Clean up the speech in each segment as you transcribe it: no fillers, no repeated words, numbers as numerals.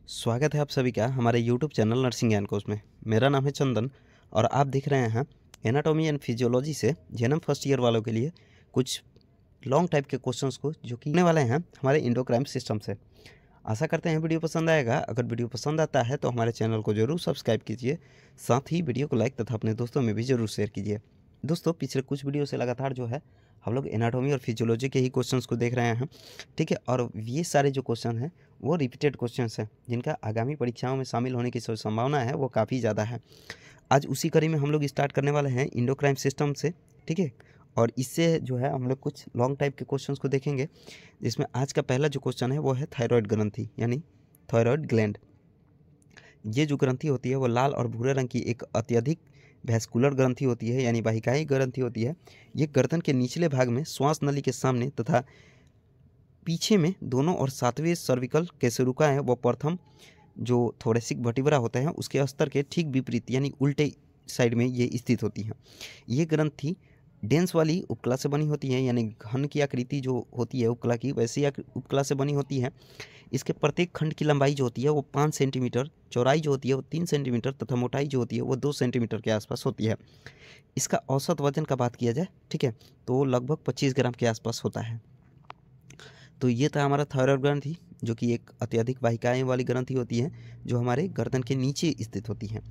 स्वागत है आप सभी का हमारे YouTube चैनल नर्सिंग ज्ञान कोर्स में। मेरा नाम है चंदन और आप देख रहे हैं एनाटॉमी एंड फिजियोलॉजी से जेएनएम फर्स्ट ईयर वालों के लिए कुछ लॉन्ग टाइप के क्वेश्चंस को जो कि होने वाले हैं हमारे इंडोक्राइन सिस्टम से। आशा करते हैं वीडियो पसंद आएगा। अगर वीडियो पसंद आता है तो हमारे चैनल को जरूर सब्सक्राइब कीजिए, साथ ही वीडियो को लाइक तथा अपने दोस्तों में भी ज़रूर शेयर कीजिए। दोस्तों, पिछले कुछ वीडियो से लगातार जो है हम लोग एनाटॉमी और फिजियोलॉजी के ही क्वेश्चंस को देख रहे हैं, ठीक है। और ये सारे जो क्वेश्चन हैं वो रिपीटेड क्वेश्चंस हैं जिनका आगामी परीक्षाओं में शामिल होने की संभावना है वो काफ़ी ज़्यादा है। आज उसी कड़ी में हम लोग स्टार्ट करने वाले हैं इंडोक्राइन सिस्टम से, ठीक है। और इससे जो है हम लोग कुछ लॉन्ग टाइप के क्वेश्चंस को देखेंगे, जिसमें आज का पहला जो क्वेश्चन है वो है थायराइड ग्रंथि यानी थायराइड ग्लैंड। ये जो ग्रंथि होती है वो लाल और भूरे रंग की एक अत्यधिक वैस्कुलर ग्रंथि होती है यानी वाहिकाई ग्रंथि होती है। ये गर्दन के निचले भाग में श्वास नली के सामने तथा पीछे में दोनों और सातवें सर्विकल केसरुका है वो प्रथम जो थोरेसिक वर्टिब्रा होते हैं उसके स्तर के ठीक विपरीत यानी उल्टे साइड में ये स्थित होती हैं। ये ग्रंथि डेंस वाली उपकला से बनी होती है यानी घन की आकृति जो होती है उपकला की वैसी उपकला से बनी होती है। इसके प्रत्येक खंड की लंबाई जो होती है वो 5 सेंटीमीटर, चौड़ाई जो होती है वो 3 सेंटीमीटर तथा मोटाई जो होती है वो 2 सेंटीमीटर के आसपास होती है। इसका औसत वजन का बात किया जाए, ठीक है, तो लगभग 25 ग्राम के आसपास होता है। तो ये था हमारा थायराइड ग्रंथि जो कि एक अत्यधिक वाहिकाएं वाली ग्रंथि होती है जो हमारे गर्दन के नीचे स्थित होती है।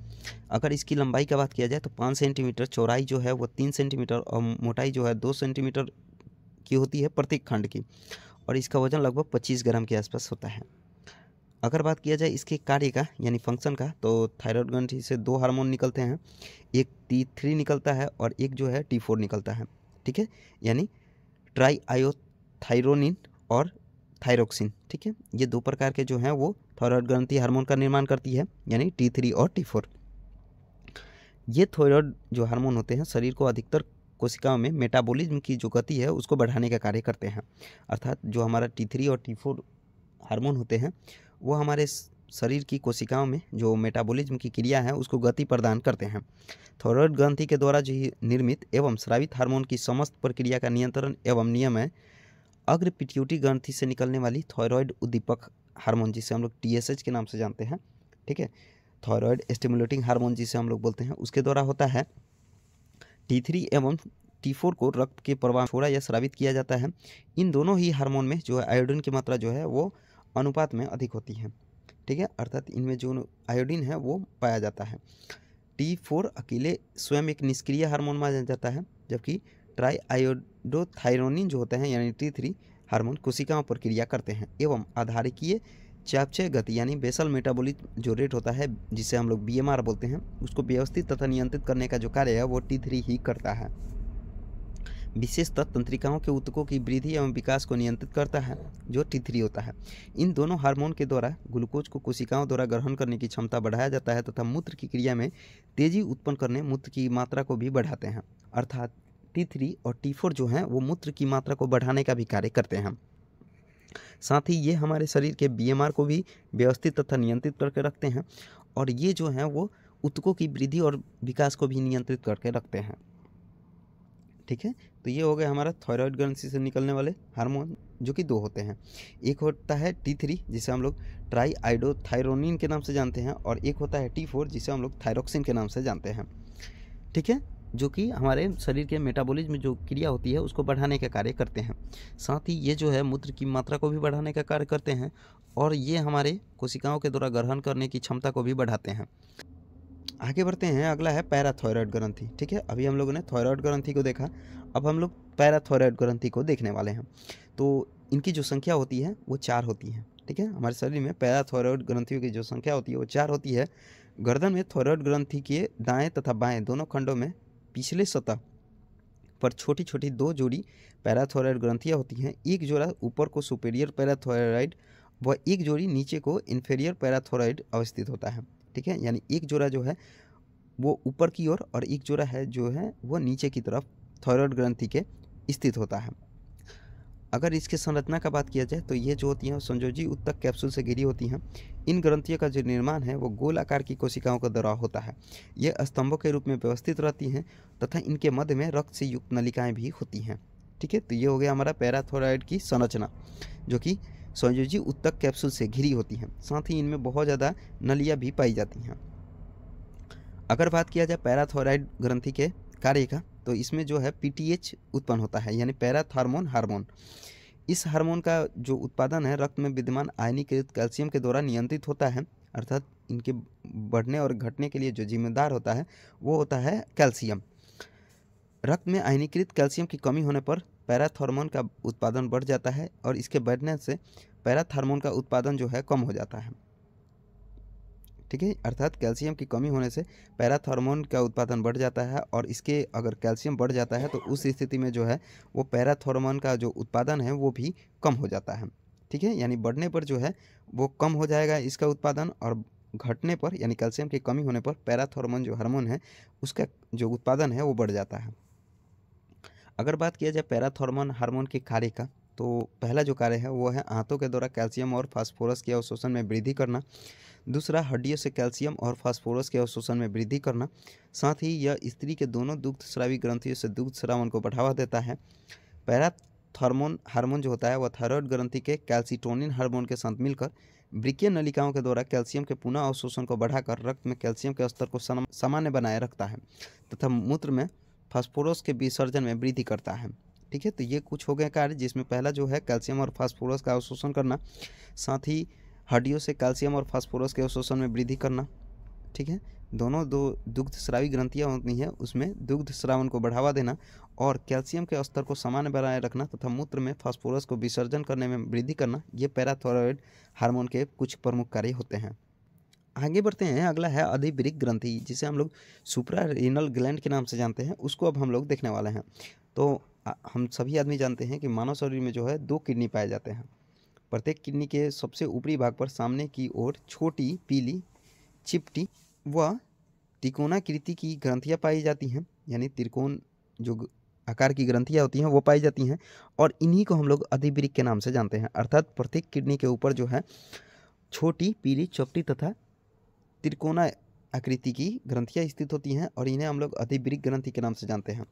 अगर इसकी लंबाई का बात किया जाए तो 5 सेंटीमीटर, चौड़ाई जो है वो 3 सेंटीमीटर और मोटाई जो है 2 सेंटीमीटर की होती है प्रत्येक खंड की, और इसका वजन लगभग 25 ग्राम के आसपास होता है। अगर बात किया जाए इसके कार्य का यानी फंक्शन का, तो थायराइड ग्रंथि से 2 हार्मोन निकलते हैं, एक T3 निकलता है और एक जो है T4 निकलता है, ठीक है, यानी ट्राई आयोथायरोनिन और थायरोक्सिन, ठीक है। ये 2 प्रकार के जो हैं वो थायराइड ग्रंथि हार्मोन का निर्माण करती है यानी T3 और T4। ये थायराइड जो हार्मोन होते हैं शरीर को अधिकतर कोशिकाओं में मेटाबॉलिज्म की जो गति है उसको बढ़ाने का कार्य करते हैं। अर्थात जो हमारा T3 और T4 हार्मोन होते हैं वो हमारे शरीर की कोशिकाओं में जो मेटाबॉलिज्म की क्रिया है उसको गति प्रदान करते हैं। थायराइड ग्रंथि के द्वारा जो निर्मित एवं स्रावित हार्मोन की समस्त प्रक्रिया का नियंत्रण एवं नियम है अग्र पिट्यूटरी ग्रंथि से निकलने वाली थायराइड उद्दीपक हार्मोन जिसे हम लोग TSH के नाम से जानते हैं, ठीक है, थायराइड स्टिमुलेटिंग हार्मोन जिसे हम लोग बोलते हैं, उसके द्वारा होता है। T3 एवं T4 को रक्त के प्रवाह छोड़ा या स्रावित किया जाता है। इन दोनों ही हार्मोन में जो है आयोडीन की मात्रा जो है वो अनुपात में अधिक होती है, ठीक है, अर्थात इनमें जो आयोडीन है वो पाया जाता है। T4 अकेले स्वयं एक निष्क्रिय हार्मोन माना जाता है, जबकि ट्राई आयोडोथायरोनिन जो होते हैं यानी T3 हार्मोन कोशिकाओं पर क्रिया करते हैं एवं आधारिकीय चापचय गति यानी बेसल मेटाबॉलिज्म जो रेट होता है जिसे हम लोग BMR बोलते हैं उसको व्यवस्थित तथा नियंत्रित करने का जो कार्य है वो T3 ही करता है। विशेषतः तंत्रिकाओं के ऊतकों की वृद्धि एवं विकास को नियंत्रित करता है जो T3 होता है। इन दोनों हार्मोन के द्वारा ग्लूकोज को कोशिकाओं द्वारा ग्रहण करने की क्षमता बढ़ाया जाता है तथा मूत्र की क्रिया में तेजी उत्पन्न करने मूत्र की मात्रा को भी बढ़ाते हैं। अर्थात T3 और T4 जो हैं वो मूत्र की मात्रा को बढ़ाने का भी कार्य करते हैं। साथ ही ये हमारे शरीर के BMR को भी व्यवस्थित तथा नियंत्रित करके रखते हैं और ये जो हैं वो ऊतकों की वृद्धि और विकास को भी नियंत्रित करके रखते हैं, ठीक है। तो ये हो गया हमारा थायराइड ग्रंथि से निकलने वाले हार्मोन जो कि 2 होते हैं। एक होता है T3 जिसे हम लोग ट्राई आयोडोथायरोनिन के नाम से जानते हैं और एक होता है T4 जिसे हम लोग थायरोक्सिन के नाम से जानते हैं, ठीक है, जो कि हमारे शरीर के मेटाबॉलिज्म में जो क्रिया होती है उसको बढ़ाने का कार्य करते हैं। साथ ही ये जो है मूत्र की मात्रा को भी बढ़ाने का कार्य करते हैं और ये हमारे कोशिकाओं के द्वारा ग्रहण करने की क्षमता को भी बढ़ाते हैं। आगे बढ़ते हैं, अगला है पैराथायराइड ग्रंथि, ठीक है। अभी हम लोगों ने थायराइड ग्रंथि को देखा, अब हम लोग पैराथायराइड ग्रंथि को देखने वाले हैं। तो इनकी जो संख्या होती है वो 4 होती है, ठीक है। हमारे शरीर में पैराथायराइड ग्रंथियों की जो संख्या होती है वो 4 होती है। गर्दन में थायराइड ग्रंथि के दाएं तथा बाएं दोनों खंडों में पिछले सतह पर छोटी छोटी 2 जोड़ी पैराथायराइड ग्रंथियाँ होती हैं। एक जोड़ा ऊपर को सुपेरियर पैराथायराइड व एक जोड़ी नीचे को इन्फीरियर पैराथायराइड अवस्थित होता है, ठीक है, यानी एक जोड़ा जो है वो ऊपर की ओर और एक जोड़ा है जो है वो नीचे की तरफ थायराइड ग्रंथि के स्थित होता है। अगर इसके संरचना का बात किया जाए तो ये जो होती हैं संयोजी उत्तक कैप्सूल से घिरी होती हैं। इन ग्रंथियों का जो निर्माण है वो गोल आकार की कोशिकाओं का द्वारा होता है। ये स्तंभों के रूप में व्यवस्थित रहती हैं तथा इनके मध्य में रक्त से युक्त नलिकाएं भी होती हैं, ठीक है। तो ये हो गया हमारा पैराथायराइड की संरचना जो कि संयोजी उत्तक कैप्सूल से घिरी होती हैं। साथ ही इनमें बहुत ज़्यादा नलियाँ भी पाई जाती हैं। अगर बात किया जाए पैराथायरॉयड ग्रंथि के कार्य का, तो इसमें जो है पीटीएच उत्पन्न होता है, यानी पैराथार्मोन हार्मोन। इस हार्मोन का जो उत्पादन है रक्त में विद्यमान आयनीकृत कैल्शियम के द्वारा नियंत्रित होता है, अर्थात इनके बढ़ने और घटने के लिए जो जिम्मेदार होता है वो होता है कैल्शियम। रक्त में आयनीकृत कैल्शियम की कमी होने पर पैराथार्मोन का उत्पादन बढ़ जाता है और इसके बढ़ने से पैराथार्मोन का उत्पादन जो है कम हो जाता है। ठीक है, अर्थात कैल्शियम की कमी होने से पैराथार्मोन का उत्पादन बढ़ जाता है और इसके अगर कैल्शियम बढ़ जाता है तो उस स्थिति में जो है वो पैराथार्मोन का जो उत्पादन है वो भी कम हो जाता है। ठीक है, यानी बढ़ने पर जो है वो कम हो जाएगा इसका उत्पादन, और घटने पर यानी कैल्शियम की कमी होने पर पैराथार्मोन जो हार्मोन है उसका जो उत्पादन है वो बढ़ जाता है। अगर बात किया जाए पैराथार्मोन हार्मोन के कार्य का, तो पहला जो कार्य है वो है आंतों के द्वारा कैल्शियम और फास्फोरस के अवशोषण में वृद्धि करना। दूसरा, हड्डियों से कैल्शियम और फास्फोरस के अवशोषण में वृद्धि करना। साथ ही यह स्त्री के दोनों दुग्ध स्रावी ग्रंथियों से दुग्ध स्रावन को बढ़ावा देता है। पैराथार्मोन हार्मोन जो होता है वह थायराइड ग्रंथि के कैल्सिटोनिन हार्मोन के साथ मिलकर वृक्कीय नलिकाओं के द्वारा कैल्शियम के पुनः अवशोषण को बढ़ाकर रक्त में कैल्शियम के स्तर को सामान्य बनाए रखता है तथा मूत्र में फास्फोरस के विसर्जन में वृद्धि करता है। ठीक है, तो ये कुछ हो गए कार्य, जिसमें पहला जो है कैल्शियम और फास्फोरस का अवशोषण करना, साथ ही हड्डियों से कैल्शियम और फास्फोरस के अवशोषण में वृद्धि करना। ठीक है, दोनों दो दुग्ध स्रावी ग्रंथियाँ होती हैं उसमें दुग्ध स्रावन को बढ़ावा देना और कैल्शियम के स्तर को सामान्य बनाए रखना तथा मूत्र में फास्फोरस को विसर्जन करने में वृद्धि करना, ये पैराथायरॉयड हार्मोन के कुछ प्रमुख कार्य होते हैं। आगे बढ़ते हैं, अगला है अधिवृक्क ग्रंथि, जिसे हम लोग सुप्रारीनल ग्लैंड के नाम से जानते हैं, उसको अब हम लोग देखने वाले हैं। तो हम सभी आदमी जानते हैं कि मानव शरीर में जो है 2 किडनी पाए जाते हैं। प्रत्येक किडनी के सबसे ऊपरी भाग पर सामने की ओर छोटी पीली चिपटी व त्रिकोणाकृति की ग्रंथियाँ पाई जाती हैं, यानी त्रिकोण जो आकार की ग्रंथियाँ होती हैं वो पाई जाती हैं, और इन्हीं को हम लोग अधिवृक्क के नाम से जानते हैं। अर्थात प्रत्येक किडनी के ऊपर जो है छोटी पीली चपटी तथा त्रिकोणा आकृति की ग्रंथियाँ स्थित होती हैं और इन्हें हम लोग अधिवृक्क ग्रंथि के नाम से जानते हैं।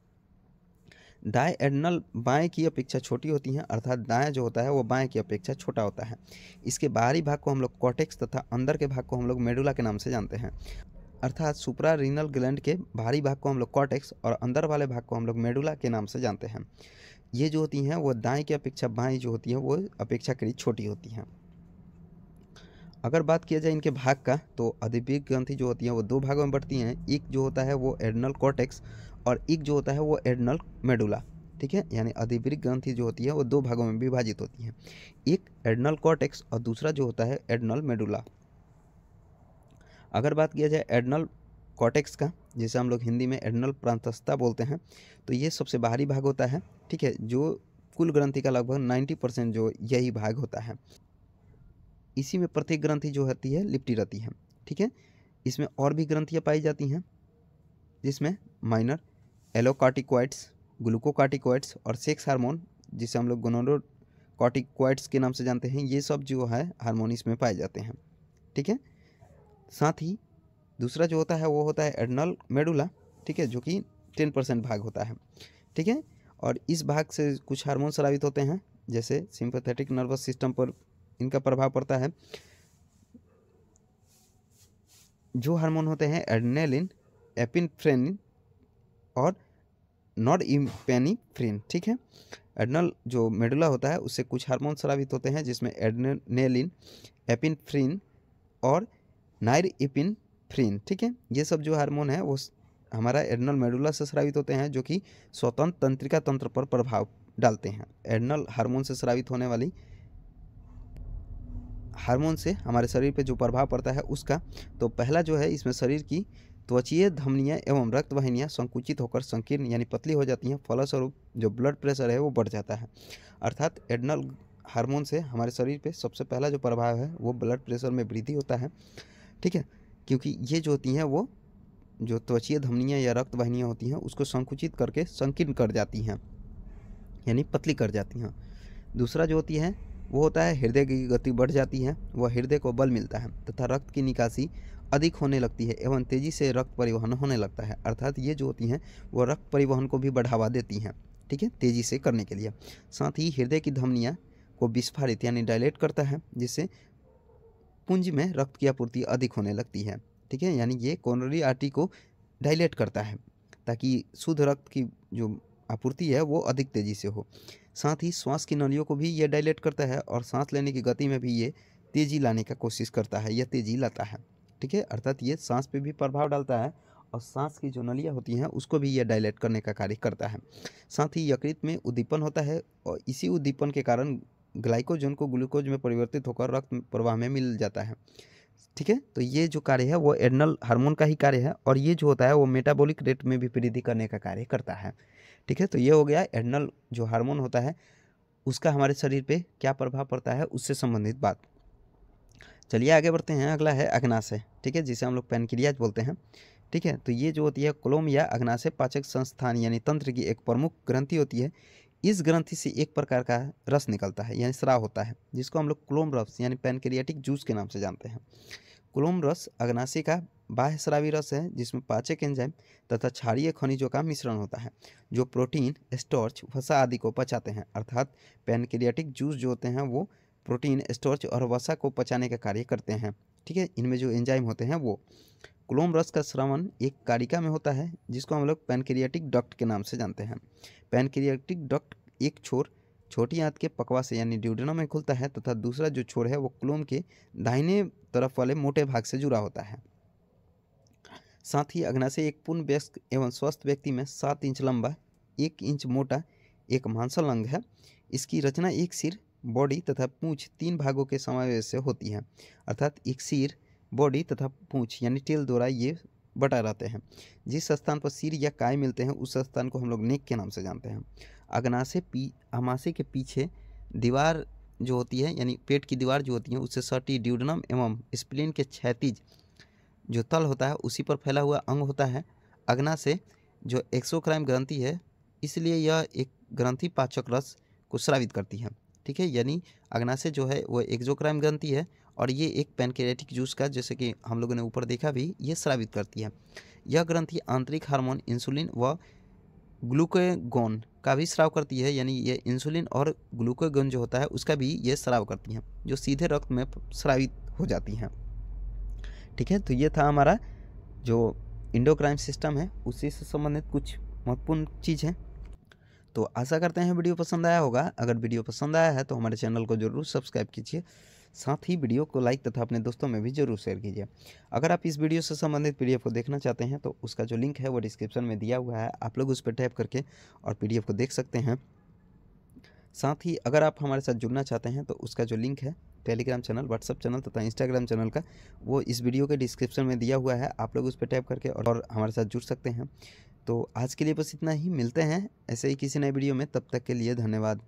दाएं एडनल बाएं की अपेक्षा छोटी होती हैं, अर्थात दाएं जो होता है वो बाएं की अपेक्षा छोटा होता है। इसके बाहरी भाग को हम लोग कॉर्टेक्स तथा अंदर के भाग को हम लोग मेडुला के नाम से जानते हैं। अर्थात सुप्रारीनल ग्लैंड के बाहरी भाग को हम लोग कॉर्टेक्स और अंदर वाले भाग को हम लोग मेडुला के नाम से जानते हैं। ये जो होती हैं वो दाएं की अपेक्षा बाएं जो होती है वो अपेक्षाकृत छोटी होती हैं। अगर बात किया जाए इनके भाग का, तो अधिवृक्क ग्रंथि जो होती है वो 2 भागों में बढ़ती हैं। एक जो होता है वो एडनल कॉर्टेक्स और एक जो होता है वो एडनल मेडुला। ठीक है, यानी अधिवृक्क ग्रंथि जो होती है वो 2 भागों में विभाजित होती हैं, एक एडनल कॉर्टेक्स और दूसरा जो होता है एडनल मेडुला। अगर बात किया जाए एडनल कॉर्टेक्स का, जिसे हम लोग हिंदी में एडनल प्रांतस्था बोलते हैं, तो ये सबसे बाहरी भाग होता है। ठीक है, जो कुल ग्रंथि का लगभग 90% जो यही भाग होता है। इसी में प्रत्येक ग्रंथि जो होती है लिपटी रहती है। ठीक है, इसमें और भी ग्रंथियाँ पाई जाती हैं, जिसमें माइनर एलोकार्टिकॉइड्स, ग्लूकोकार्टिकॉइड्स और सेक्स हार्मोन, जिसे हम लोग गोनोडोकार्टिकॉइड्स के नाम से जानते हैं, ये सब जो है हार्मोन इसमें पाए जाते हैं। ठीक है, साथ ही दूसरा जो होता है वो होता है एडनल मेडुला। ठीक है, जो कि 10% भाग होता है। ठीक है, और इस भाग से कुछ हार्मोन स्रावित होते हैं, जैसे सिंपैथेटिक नर्वस सिस्टम पर इनका प्रभाव पड़ता है। जो हार्मोन होते हैं एड्रेनालिन, एपिनेफ्रिन और नॉरएपिनेफ्रिन। ठीक है, एड्रेनल जो मेडुला होता है उससे कुछ हार्मोन स्रावित होते हैं, जिसमें एड्रेनालिन, एपिनेफ्रिन और नॉरएपिनेफ्रिन। ठीक है, ये सब जो हार्मोन है वो हमारा एड्रेनल मेडुला से स्रावित होते हैं, जो कि स्वतंत्र तंत्रिका तंत्र पर प्रभाव डालते हैं। एड्रेनल हार्मोन से स्रावित होने वाली हार्मोन से हमारे शरीर पे जो प्रभाव पड़ता है उसका, तो पहला जो है इसमें शरीर की त्वचीय धमनियाँ एवं रक्त वाहिनियाँ संकुचित होकर संकीर्ण यानी पतली हो जाती हैं। फलस्वरूप जो ब्लड प्रेशर है वो बढ़ जाता है। अर्थात एड्रेनल हार्मोन से हमारे शरीर पे सबसे पहला जो प्रभाव है वो ब्लड प्रेशर में वृद्धि होता है। ठीक है, क्योंकि ये जो होती हैं वो जो त्वचीय धमनियाँ या रक्त वाहिनियाँ होती हैं उसको संकुचित करके संकीर्ण कर जाती हैं, यानी पतली कर जाती हैं। दूसरा जो होती है वो होता है हृदय की गति बढ़ जाती है, वह हृदय को बल मिलता है तथा रक्त की निकासी अधिक होने लगती है एवं तेज़ी से रक्त परिवहन होने लगता है। अर्थात ये जो होती हैं वो रक्त परिवहन को भी बढ़ावा देती हैं। ठीक है, तेज़ी से करने के लिए। साथ ही हृदय की धमनियाँ को विस्फारित यानी डायलेट करता है, जिससे पुंज में रक्त की आपूर्ति अधिक होने लगती है। ठीक है, यानी ये कोरोनरी आर्टरी को डायलेट करता है ताकि शुद्ध रक्त की जो आपूर्ति है वो अधिक तेज़ी से हो। साथ ही श्वास की नलियों को भी ये डायलेट करता है और सांस लेने की गति में भी ये तेज़ी लाने का कोशिश करता है, यह तेज़ी लाता है। ठीक है, अर्थात ये सांस पे भी प्रभाव डालता है और सांस की जो नलियाँ होती हैं उसको भी ये डायलेट करने का कार्य करता है। साथ ही यकृत में उद्दीपन होता है और इसी उद्दीपन के कारण ग्लाइकोजन को ग्लूकोज में परिवर्तित होकर रक्त प्रवाह में मिल जाता है। ठीक है, तो ये जो कार्य है वो एड्रेनल हार्मोन का ही कार्य है और ये जो होता है वो मेटाबॉलिक रेट में भी वृद्धि करने का कार्य करता है। ठीक है, तो ये हो गया एड्रेनल जो हार्मोन होता है उसका हमारे शरीर पे क्या प्रभाव पड़ता है उससे संबंधित बात। चलिए आगे बढ़ते हैं। अगला है अग्नाशय। ठीक है, जिसे हम लोग पैनक्रियाज बोलते हैं। ठीक है, तो ये जो होती है कोलोम या अग्नाशय पाचक संस्थान यानी तंत्र की एक प्रमुख ग्रंथि होती है। इस ग्रंथि से एक प्रकार का रस निकलता है यानी स्राव होता है, जिसको हम लोग कोलोम रस यानी पैनक्रियाटिक जूस के नाम से जानते हैं। कोलोम रस अग्नाशय का बाह्य स्रावी रस है, जिसमें पाचक एंजाइम तथा क्षारीय खनिजों का मिश्रण होता है जो प्रोटीन, स्टार्च, वसा आदि को पचाते हैं। अर्थात पैनक्रियाटिक जूस जो होते हैं वो प्रोटीन, स्टार्च और वसा को पचाने का कार्य करते हैं। ठीक है, इनमें जो एंजाइम होते हैं वो। कोलोम रस का स्रवण एक कारिका में होता है जिसको हम लोग पैनक्रियाटिक डक्ट के नाम से जानते हैं। पैनक्रियाटिक डक्ट एक छोर छोटी आंत के पकवा से यानी ड्यूडेनम में खुलता है तथा दूसरा जो छोर है वो कोलोम के दाहिने तरफ वाले मोटे भाग से जुड़ा होता है। साथ ही अग्नाशय एक पूर्ण वयस्क एवं स्वस्थ व्यक्ति में 7 इंच लंबा, 1 इंच मोटा एक मांसल अंग है। इसकी रचना एक सिर, बॉडी तथा पूंछ 3 भागों के समावेश से होती है। अर्थात एक सिर, बॉडी तथा पूंछ यानी टेल द्वारा ये बटा रहते हैं। जिस स्थान पर सिर या काय मिलते हैं उस स्थान को हम लोग नेक के नाम से जानते हैं। अग्नाशय के पीछे दीवार जो होती है यानी पेट की दीवार जो होती है उससे सटी ड्यूडेनम एवं स्प्लीन के क्षैतिज जो तल होता है उसी पर फैला हुआ अंग होता है। अग्नाशय जो एक्सोक्राइन ग्रंथि है, इसलिए यह एक ग्रंथि पाचक रस को स्रावित करती है। ठीक है, यानी अग्नाशय जो है वो एक्सोक्राइन ग्रंथि है और ये एक पैनक्रियाटिक जूस का, जैसे कि हम लोगों ने ऊपर देखा भी, ये स्रावित करती है। यह ग्रंथि आंतरिक हार्मोन इंसुलिन व ग्लूकागोन का भी स्राव करती है, यानी ये इंसुलिन और ग्लूकागोन जो होता है उसका भी ये स्राव करती हैं, जो सीधे रक्त में स्रावित हो जाती हैं। ठीक है, तो ये था हमारा जो एंडोक्राइन सिस्टम है उसी से संबंधित कुछ महत्वपूर्ण चीज़ है। तो आशा करते हैं वीडियो पसंद आया होगा। अगर वीडियो पसंद आया है तो हमारे चैनल को जरूर सब्सक्राइब कीजिए, साथ ही वीडियो को लाइक तथा अपने दोस्तों में भी जरूर शेयर कीजिए। अगर आप इस वीडियो से संबंधित पीडीएफ को देखना चाहते हैं तो उसका जो लिंक है वो डिस्क्रिप्शन में दिया हुआ है, आप लोग उस पर टैप करके और पीडीएफ को देख सकते हैं। साथ ही अगर आप हमारे साथ जुड़ना चाहते हैं तो उसका जो लिंक है टेलीग्राम चैनल, व्हाट्सअप चैनल तथा इंस्टाग्राम चैनल का, वो इस वीडियो के डिस्क्रिप्शन में दिया हुआ है, आप लोग उस पर टैप करके और हमारे साथ जुड़ सकते हैं। तो आज के लिए बस इतना ही, मिलते हैं ऐसे ही किसी नए वीडियो में, तब तक के लिए धन्यवाद।